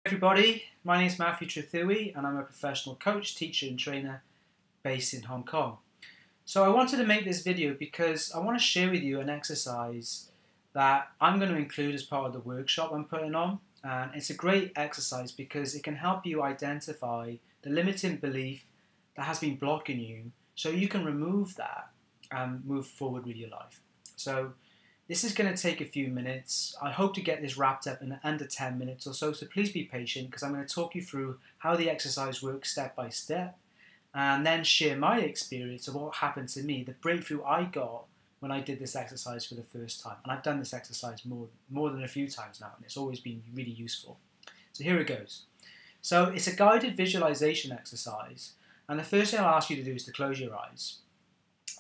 Everybody, my name is Matthew Truthui and I'm a professional coach, teacher and trainer based in Hong Kong. So I wanted to make this video because I want to share with you an exercise that I'm going to include as part of the workshop I'm putting on, and it's a great exercise because it can help you identify the limiting belief that has been blocking you so you can remove that and move forward with your life. So this is going to take a few minutes. I hope to get this wrapped up in under 10 minutes or so please be patient because I'm going to talk you through how the exercise works step by step and then share my experience of what happened to me, the breakthrough I got when I did this exercise for the first time. And I've done this exercise more than a few times now, and it's always been really useful. So here it goes. So it's a guided visualization exercise, and the first thing I'll ask you to do is to close your eyes.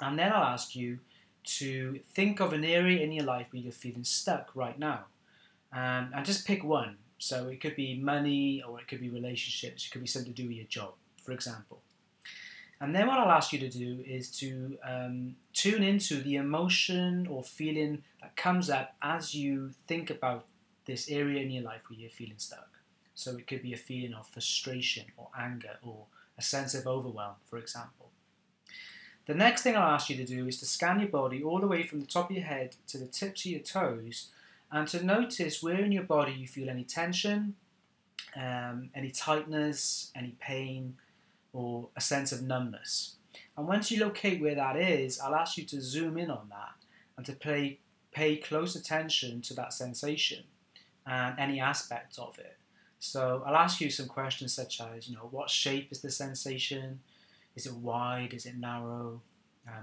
And then I'll ask you to think of an area in your life where you're feeling stuck right now, and just pick one. So it could be money, or it could be relationships, it could be something to do with your job, for example. And then what I'll ask you to do is to tune into the emotion or feeling that comes up as you think about this area in your life where you're feeling stuck. So it could be a feeling of frustration or anger or a sense of overwhelm, for example. The next thing I'll ask you to do is to scan your body all the way from the top of your head to the tips of your toes, and to notice where in your body you feel any tension, any tightness, any pain, or a sense of numbness. And once you locate where that is, I'll ask you to zoom in on that and to pay close attention to that sensation and any aspect of it. So I'll ask you some questions such as, what shape is the sensation? Is it wide? Is it narrow?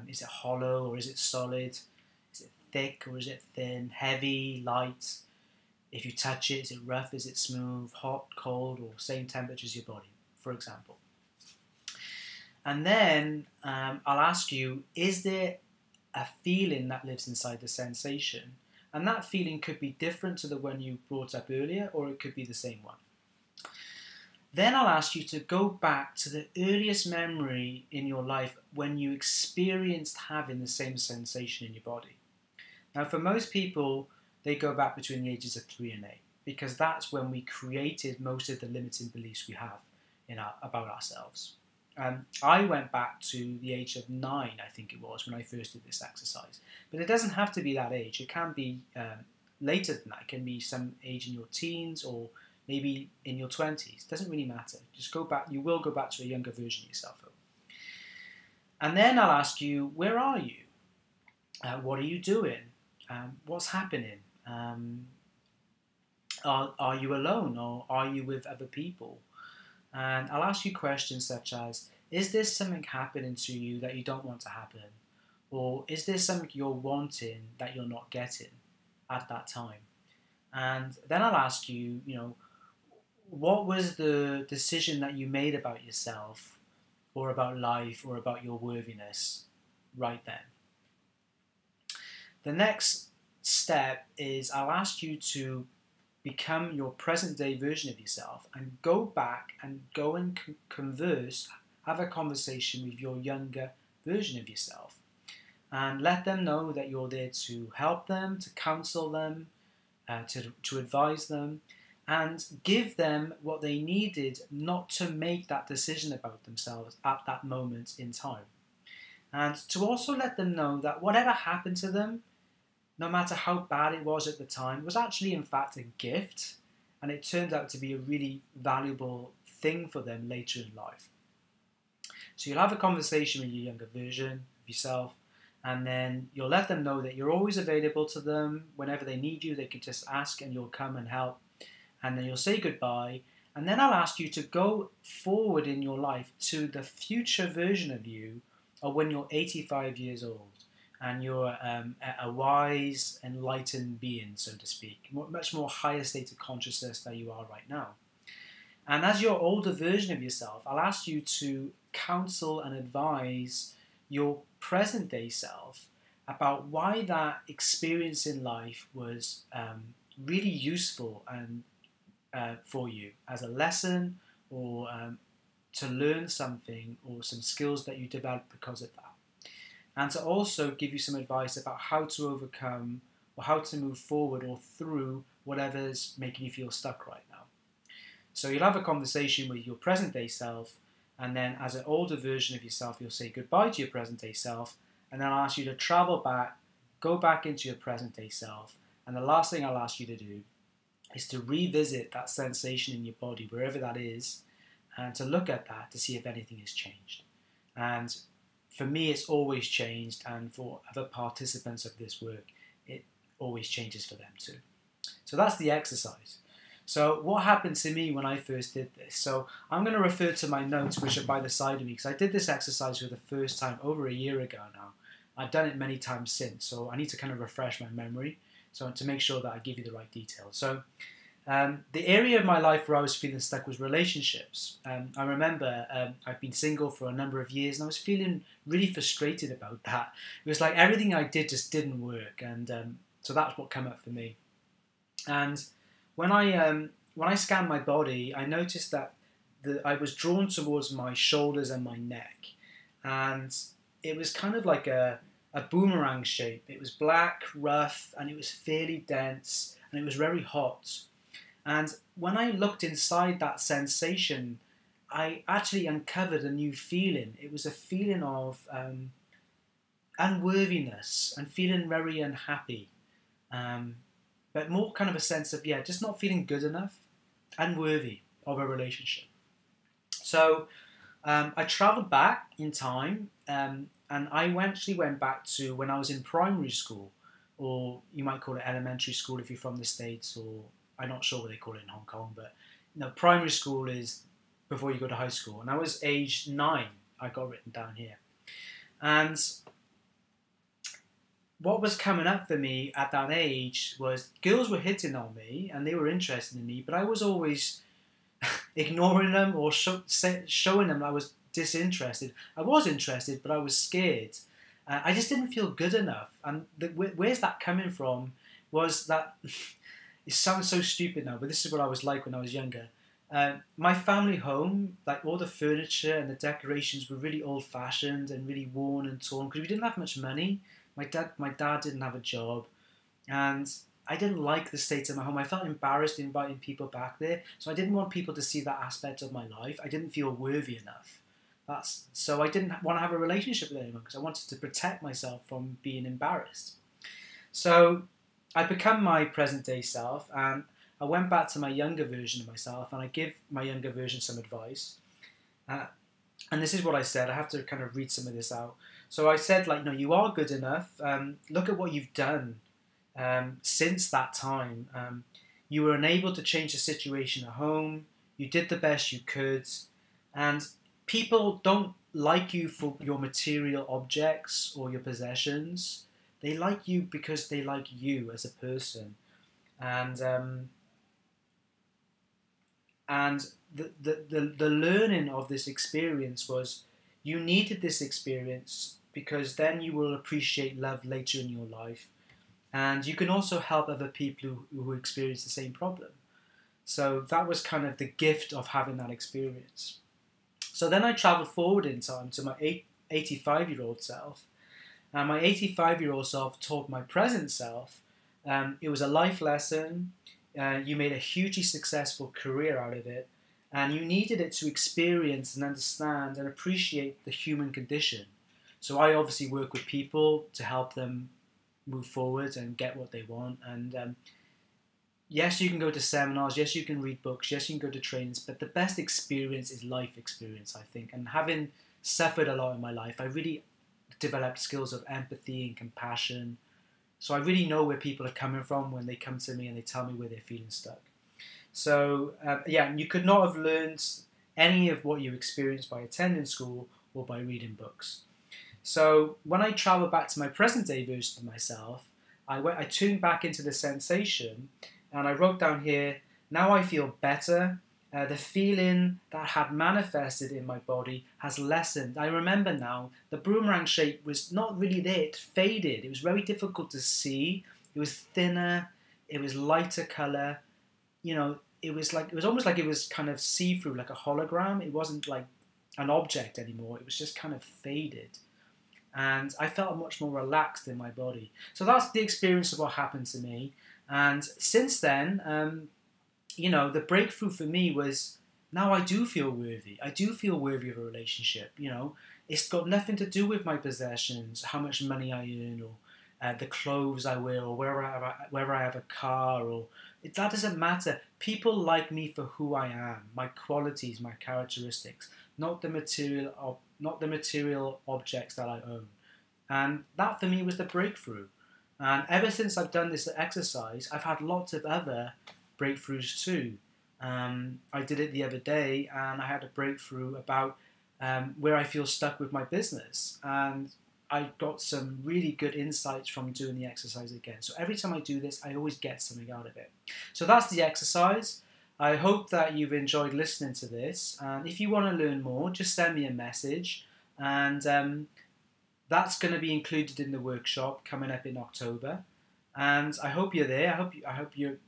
Is it hollow or is it solid? Is it thick or is it thin? Heavy, light? If you touch it, is it rough? Is it smooth? Hot, cold, or same temperature as your body, for example? And then I'll ask you, is there a feeling that lives inside the sensation? And that feeling could be different to the one you brought up earlier, or it could be the same one. Then I'll ask you to go back to the earliest memory in your life when you experienced having the same sensation in your body. Now, for most people, they go back between the ages of 3 and 8, because that's when we created most of the limiting beliefs we have about ourselves. I went back to the age of 9, I think it was, when I first did this exercise. But it doesn't have to be that age. It can be later than that. It can be some age in your teens or maybe in your 20s. It doesn't really matter. Just go back. You will go back to a younger version of yourself. And then I'll ask you, where are you? What are you doing? What's happening? Are you alone, or are you with other people? And I'll ask you questions such as, is there something happening to you that you don't want to happen? Or is there something you're wanting that you're not getting at that time? And then I'll ask you, what was the decision that you made about yourself or about life or about your worthiness right then? The next step is I'll ask you to become your present day version of yourself and go back and converse, have a conversation with your younger version of yourself and let them know that you're there to help them, to counsel them, to advise them, and give them what they needed not to make that decision about themselves at that moment in time. And to also let them know that whatever happened to them, no matter how bad it was at the time, was actually in fact a gift, and it turned out to be a really valuable thing for them later in life. So you'll have a conversation with your younger version of yourself, and then you'll let them know that you're always available to them. Whenever they need you, they can just ask and you'll come and help. And then you'll say goodbye, and then I'll ask you to go forward in your life to the future version of you, or when you're 85 years old. And you're a wise, enlightened being, so to speak, much more higher state of consciousness than you are right now. And as your older version of yourself, I'll ask you to counsel and advise your present day self about why that experience in life was really useful and for you as a lesson, or to learn something or some skills that you developed because of that. And to also give you some advice about how to overcome or how to move forward or through whatever's making you feel stuck right now. So you'll have a conversation with your present day self, and then as an older version of yourself, you'll say goodbye to your present day self, and then I'll ask you to travel back, go back into your present day self, and the last thing I'll ask you to do is to revisit that sensation in your body, wherever that is, and to look at that to see if anything has changed. And for me, it's always changed, and for other participants of this work, it always changes for them too. So that's the exercise. So what happened to me when I first did this? So I'm going to refer to my notes, which are by the side of me, because I did this exercise for the first time over a year ago now. I've done it many times since, so I need to kind of refresh my memory, so to make sure that I give you the right details. So the area of my life where I was feeling stuck was relationships. I remember I've been single for a number of years, and I was feeling really frustrated about that. It was like everything I did just didn't work, and so that's what came up for me. And when I scanned my body, I noticed that I was drawn towards my shoulders and my neck, and it was kind of like a boomerang shape. It was black, rough, and it was fairly dense, and it was very hot. And when I looked inside that sensation, I actually uncovered a new feeling. It was a feeling of unworthiness and feeling very unhappy. But more kind of a sense of, just not feeling good enough, unworthy of a relationship. So I travelled back in time, and I actually went back to when I was in primary school, or you might call it elementary school if you're from the States, or I'm not sure what they call it in Hong Kong, but primary school is before you go to high school. And I was age 9, I got written down here. And what was coming up for me at that age was girls were hitting on me and they were interested in me, but I was always ignoring them or showing them I was disinterested. I was interested, but I was scared. I just didn't feel good enough. And where's that coming from was that, it sounds so stupid now, but this is what I was like when I was younger. My family home, like all the furniture and the decorations were really old-fashioned and really worn and torn because we didn't have much money. My dad didn't have a job, and I didn't like the state of my home. I felt embarrassed inviting people back there, so I didn't want people to see that aspect of my life. I didn't feel worthy enough. So I didn't want to have a relationship with anyone because I wanted to protect myself from being embarrassed. So I become my present day self, and I went back to my younger version of myself, and I give my younger version some advice. And this is what I said. I have to kind of read some of this out. So I said, no, you are good enough. Look at what you've done since that time. You were unable to change the situation at home. You did the best you could. And people don't like you for your material objects or your possessions. They like you because they like you as a person. And the learning of this experience was you needed this experience because then you will appreciate love later in your life. And you can also help other people who experience the same problem. So that was kind of the gift of having that experience. So then I traveled forward in time to my 85-year-old self. And my 85-year-old self told my present self, it was a life lesson. You made a hugely successful career out of it. And you needed it to experience and understand and appreciate the human condition. So I obviously work with people to help them move forward and get what they want. And yes, you can go to seminars. Yes, you can read books. Yes, you can go to trainings. But the best experience is life experience, I think. And having suffered a lot in my life, I really developed skills of empathy and compassion. So I really know where people are coming from when they come to me and they tell me where they're feeling stuck. So you could not have learned any of what you experienced by attending school or by reading books. So when I travel back to my present day version of myself, I tuned back into the sensation, and I wrote down here, now I feel better. The feeling that had manifested in my body has lessened. I remember now, the boomerang shape was not really there, it faded. It was very difficult to see. It was thinner, it was lighter colour. It was almost like it was kind of see-through, like a hologram. It wasn't like an object anymore. It was just kind of faded. And I felt much more relaxed in my body. So that's the experience of what happened to me. And since then, the breakthrough for me was, now I do feel worthy. I do feel worthy of a relationship. It's got nothing to do with my possessions, how much money I earn, or the clothes I wear, or whether I have a car, or that doesn't matter. People like me for who I am, my qualities, my characteristics, not the material objects that I own. And that for me was the breakthrough. And ever since I've done this exercise, I've had lots of other breakthroughs too. I did it the other day, and I had a breakthrough about where I feel stuck with my business. And I got some really good insights from doing the exercise again. So every time I do this, I always get something out of it. So that's the exercise. I hope that you've enjoyed listening to this. And if you want to learn more, just send me a message. And that's going to be included in the workshop coming up in October. And I hope you're there. I hope you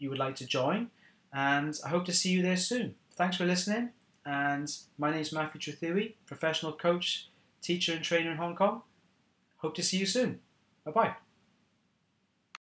would like to join. And I hope to see you there soon. Thanks for listening. And my name is Matthew Trethewey, professional coach, teacher and trainer in Hong Kong. Hope to see you soon. Bye-bye.